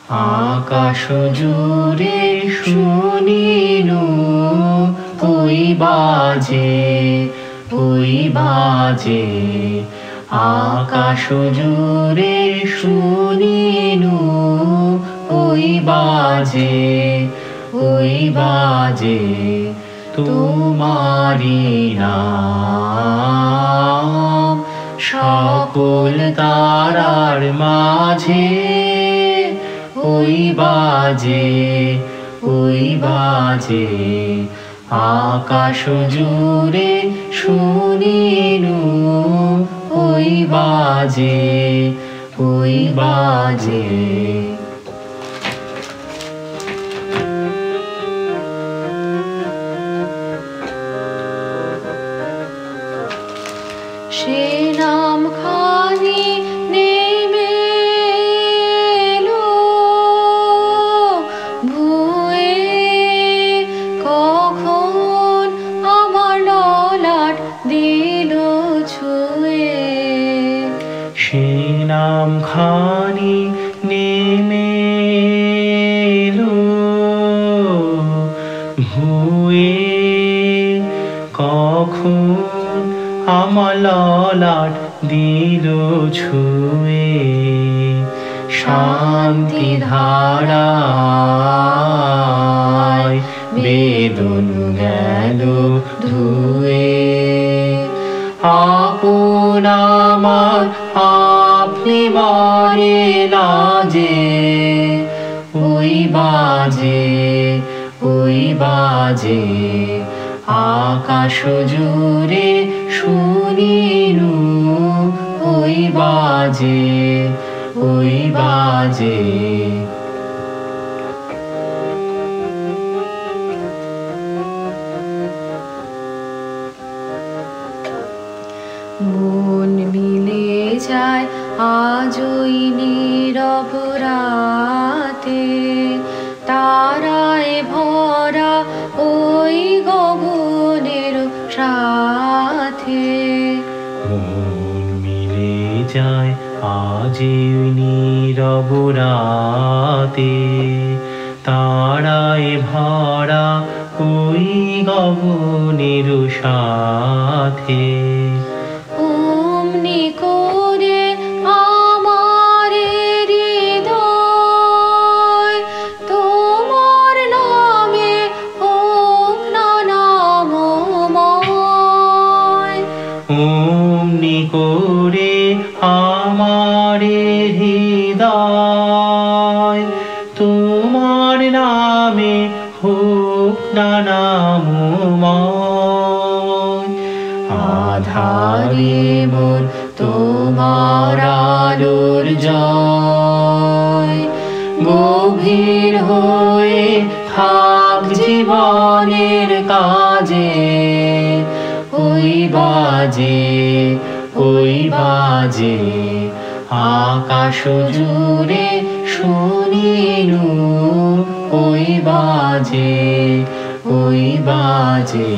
আকাশ জুড়ে শুনিনু ওই বাজে, ওই বাজে। আকাশ জুড়ে শুনিনু ওই বাজে, ওই বাজে। তোমারি নাম সকল তারার মাঝে, ওই বাজে, ওই বাজে। আকাশ জুড়ে শুনিনু ওই বাজে, ওই বাজে। সে নাম খানি নেমে এলো ভুয়ে, কখন আমার ললাট দিল ছুঁয়ে। সে নাম খানি নেমে এলো ভুয়ে, কখন আমার ললাট দিল ছুঁয়ে। শান্তি ধারায় বেদন গেল ধুয়ে। আপন আমার আপনি মরে লাজে, ওই বাজে, ওই বাজে। আকাশ জুড়ে শুনিনু ওই বাজে, ওই বাজে। মন মিলে যায় আজ ওই নীরব রাতে, তারায় ভরা ওই গগনের সাথে। মন মিলে যায় আজ নীরব রাতে, তারায় ভরা ওই গগনের সাথে। অমনি করে আমার হৃদয় তোমার নামে হোক না নামময়। অমনি করে আমার হৃদয় তোমার নামে হোক না নামময়। আধারে মোর তোমার আলোর জয়, গভীর হয়ে থাক জীবনের কাজে, ওই বাজে, ওই বাজে। আকাশ জুড়ে শুনিনু ওই বাজে, ওই বাজে।